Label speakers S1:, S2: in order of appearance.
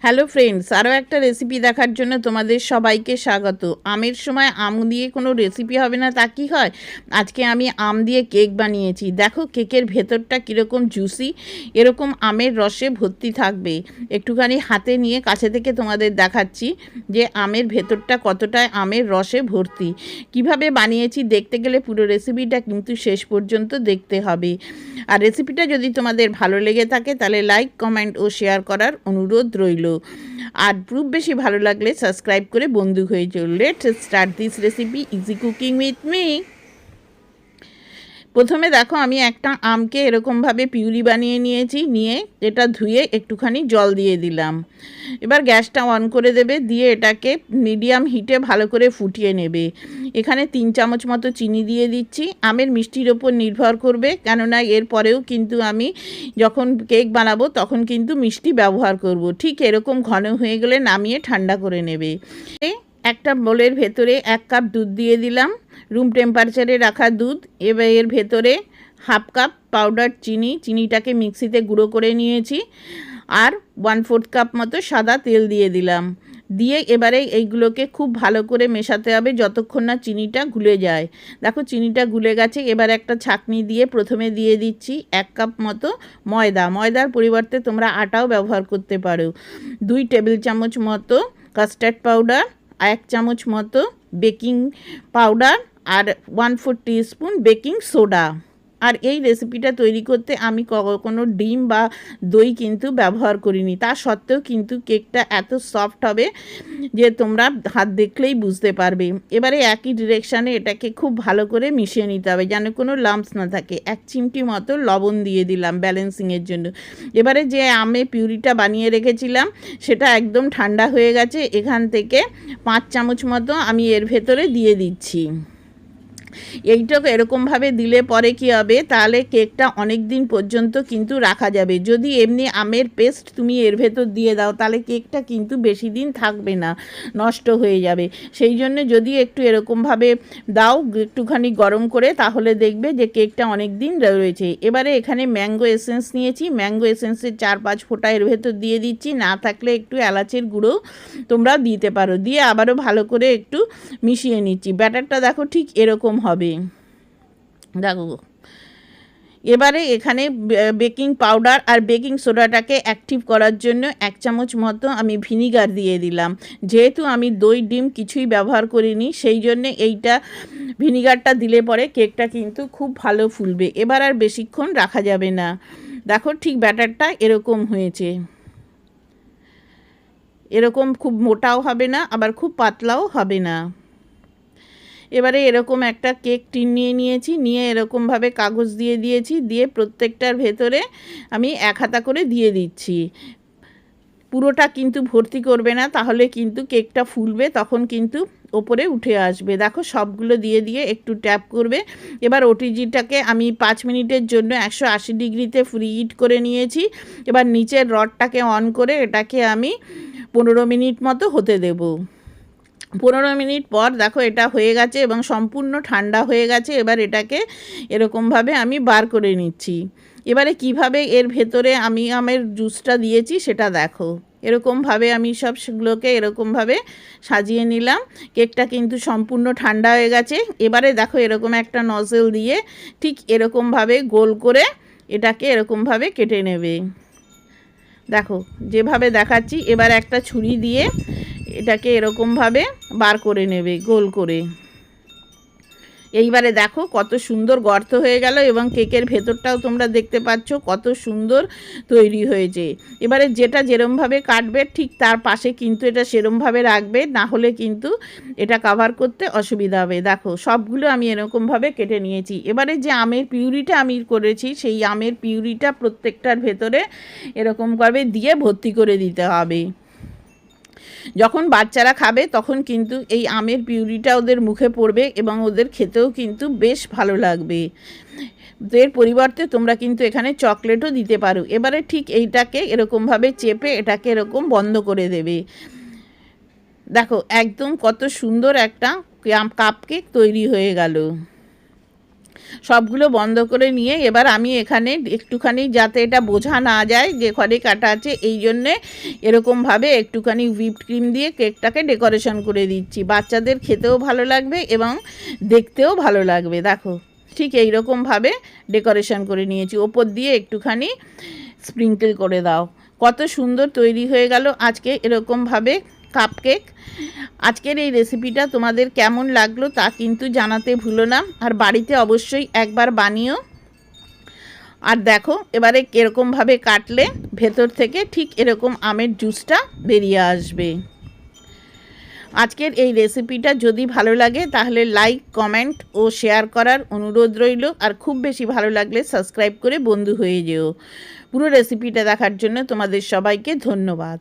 S1: Hello friends, আরও একটা recipe দেখার জন্য তোমাদের সবাইকে স্বাগত। আমের সময় আম দিয়ে কোনো রেসিপি হবে না তা কি হয়? আজকে আমি আম দিয়ে কেক বানিয়েছি। দেখো কেকের ভেতরটা কীরকম জুসি, এরকম আমের রসে ভর্তি থাকবে। একটুখানি হাতে নিয়ে কাছে থেকে তোমাদের দেখাচ্ছি যে আমের ভেতরটা কতটা আমের রসে ভর্তি। কিভাবে বানিয়েছি দেখতে গেলে পুরো রেসিপিটা কিন্তু শেষ পর্যন্ত দেখতে হবে। আর রেসিপিটা যদি তোমাদের ভালো লেগে থাকে তাহলে লাইক, কমেন্ট ও শেয়ার করার অনুরোধ রইল। আর খুব বেশি ভালো লাগলে সাবস্ক্রাইব করে বন্ধু হয়ে যাও। Let's start this recipe easy cooking with me. প্রথমে দেখো আমি একটা আমকে এরকমভাবে পিউরি বানিয়ে নিয়েছি, নিয়ে এটা ধুয়ে একটুখানি জল দিয়ে দিলাম। এবার গ্যাসটা অন করে দেবে, দিয়ে এটাকে মিডিয়াম হিটে ভালো করে ফুটিয়ে নেবে। এখানে 3 চামচ মতো চিনি দিয়ে দিচ্ছি। আমের মিষ্টির ওপর নির্ভর করবে, কেননা এর পরেও কিন্তু আমি যখন কেক বানাবো তখন কিন্তু মিষ্টি ব্যবহার করব। ঠিক এরকম ঘন হয়ে গেলে নামিয়ে ঠান্ডা করে নেবে। একটা বোলের ভেতরে 1 কাপ দুধ দিয়ে দিলাম, রুম টেম্পারেচারে রাখা দুধ। এবার এর ভেতরে 1/2 কাপ পাউডার চিনিটাকে মিক্সিতে গুঁড়ো করে নিয়েছি, আর 1/4 কাপ মতো সাদা তেল দিয়ে দিলাম। দিয়ে এবারে এইগুলোকে খুব ভালো করে মেশাতে হবে যতক্ষণ না চিনিটা গুলে যায়। দেখো চিনিটা গুলে গেছে। এবার একটা ছাঁকনি দিয়ে প্রথমে দিয়ে দিচ্ছি 1 কাপ মতো ময়দা। ময়দার পরিবর্তে তোমরা আটাও ব্যবহার করতে পারো। 2 টেবিল চামচ মতো কাস্টার্ড পাউডার, 1 চামচ মতো বেকিং পাউডার, আর 1/4 টিস্পুন বেকিং সোডা। আর এই রেসিপিটা তৈরি করতে আমি কোনো ডিম বা দই কিন্তু ব্যবহার করিনি। তা সত্ত্বেও কিন্তু কেকটা এত সফট হবে যে তোমরা হাত দেখলেই বুঝতে পারবে। এবারে একই ডিরেকশানে এটাকে খুব ভালো করে মিশিয়ে নিতে হবে যেন কোনো লাম্পস না থাকে। 1 চিমটি মতো লবণ দিয়ে দিলাম ব্যালেন্সিংয়ের জন্য। এবারে যে আমের পিউরিটা বানিয়ে রেখেছিলাম সেটা একদম ঠান্ডা হয়ে গেছে। এখান থেকে 5 চামচ মতো আমি এর ভেতরে দিয়ে দিচ্ছি। এইটাকে এরকমভাবে দিলে পরে কি হবে, তাহলে কেকটা অনেক দিন পর্যন্ত কিন্তু রাখা যাবে। যদি এমনি আমের পেস্ট তুমি এর ভেতর দিয়ে দাও তাহলে কেকটা কিন্তু বেশি দিন থাকবে না, নষ্ট হয়ে যাবে। সেই জন্য যদি একটু এরকমভাবে দাও একটুখানি গরম করে, তাহলে দেখবে যে কেকটা অনেক দিন রয়েছে। এবারে এখানে ম্যাঙ্গো এসেন্স নিয়েছি, ম্যাঙ্গো এসেন্সের 4-5 ফোঁটা এর ভেতর দিয়ে দিচ্ছি। না থাকলে একটু এলাচের গুঁড়ো তোমরা দিতে পারো। দিয়ে আবারও ভালো করে একটু মিশিয়ে নিচ্ছি। ব্যাটারটা দেখো ঠিক এরকম হবে। দেখো এবারে এখানে বেকিং পাউডার আর বেকিং সোডাটাকে অ্যাক্টিভ করার জন্য 1 চামচ মতো আমি ভিনিগার দিয়ে দিলাম। যেহেতু আমি দই ডিম কিছুই ব্যবহার করিনি, সেই জন্যে এইটা ভিনিগারটা দিলে পরে কেকটা কিন্তু খুব ভালো ফুলবে। এবার আর বেশিক্ষণ রাখা যাবে না। দেখো ঠিক ব্যাটারটা এরকম হয়েছে। এরকম খুব মোটাও হবে না, আবার খুব পাতলাও হবে না। এবারে এরকম একটা কেক টিন নিয়ে নিয়েছি, নিয়ে এরকমভাবে কাগজ দিয়ে দিয়েছি, দিয়ে প্রত্যেকটার ভেতরে আমি 1 হাতা করে দিয়ে দিচ্ছি। পুরোটা কিন্তু ভর্তি করবে না, তাহলে কিন্তু কেকটা ফুলবে, তখন কিন্তু ওপরে উঠে আসবে। দেখো সবগুলো দিয়ে দিয়ে একটু ট্যাপ করবে। এবার ওটিজিটাকে আমি 5 মিনিটের জন্য 180 ডিগ্রিতে প্রি হিট করে নিয়েছি। এবার নিচের রডটাকে অন করে এটাকে আমি 15 মিনিট মতো হতে দেবো। 15 মিনিট পর দেখো এটা হয়ে গেছে এবং সম্পূর্ণ ঠান্ডা হয়ে গেছে। এবার এটাকে এরকমভাবে আমি বার করে নিচ্ছি। এবারে কিভাবে এর ভেতরে আমি আমের জুসটা দিয়েছি সেটা দেখো। এরকমভাবে আমি সবগুলোকে এরকমভাবে সাজিয়ে নিলাম। কেকটা কিন্তু সম্পূর্ণ ঠান্ডা হয়ে গেছে। এবারে দেখো এরকম একটা নজল দিয়ে ঠিক এরকমভাবে গোল করে এটাকে এরকমভাবে কেটে নেবে। দেখো যেভাবে দেখাচ্ছি, এবার একটা ছুরি দিয়ে এটাকে এরকমভাবে বার করে নেবে গোল করে। এইবারে দেখো কত সুন্দর গর্ত হয়ে গেল এবং কেকের ভেতরটাও তোমরা দেখতে পাচ্ছ কত সুন্দর তৈরি হয়েছে। এবারে যেটা যেরমভাবে কাটবে ঠিক তার পাশে কিন্তু এটা সেরমভাবে রাখবে, না হলে কিন্তু এটা কভার করতে অসুবিধা হবে। দেখো সবগুলো আমি এরকমভাবে কেটে নিয়েছি। এবারে যে আমের পিউরিটা আমি করেছি সেই আমের পিউরিটা প্রত্যেকটার ভেতরে এরকমভাবে দিয়ে ভর্তি করে দিতে হবে। যখন বাচ্চারা খাবে তখন কিন্তু এই আমের পিউরিটা ওদের মুখে পড়বে এবং ওদের খেতেও কিন্তু বেশ ভালো লাগবে। এর পরিবর্তে তোমরা কিন্তু এখানে চকলেটও দিতে পারো। এবারে ঠিক এইটাকে এরকমভাবে চেপে এটাকে এরকম বন্ধ করে দেবে। দেখো একদম কত সুন্দর একটা কাপ কেক তৈরি হয়ে গেল। সবগুলো বন্ধ করে নিয়ে এবার আমি এখানে একটুখানি, যাতে এটা বোঝা না যায় যে ঘরে কাটা আছে, এই জন্যে এরকমভাবে একটুখানি হুইপড ক্রিম দিয়ে কেকটাকে ডেকোরেশন করে দিচ্ছি। বাচ্চাদের খেতেও ভালো লাগবে এবং দেখতেও ভালো লাগবে। দেখো ঠিক এই রকমভাবে ডেকোরেশন করে নিয়েছি, ওপর দিয়ে একটুখানি স্প্রিঙ্কেল করে দাও। কত সুন্দর তৈরি হয়ে গেল আজকে এরকমভাবে কাপকেক। আজকের এই রেসিপিটা তোমাদের কেমন লাগলো তা কিন্তু জানাতে ভুলো না, আর বাড়িতে অবশ্যই একবার বানিও। আর দেখো এবারে এরকমভাবে কাটলে ভেতর থেকে ঠিক এরকম আমের জুসটা বেরিয়ে আসবে। আজকের এই রেসিপিটা যদি ভালো লাগে তাহলে লাইক, কমেন্ট ও শেয়ার করার অনুরোধ রইল। আর খুব বেশি ভালো লাগলে সাবস্ক্রাইব করে বন্ধু হয়ে যেও। পুরো রেসিপিটা দেখার জন্য তোমাদের সবাইকে ধন্যবাদ।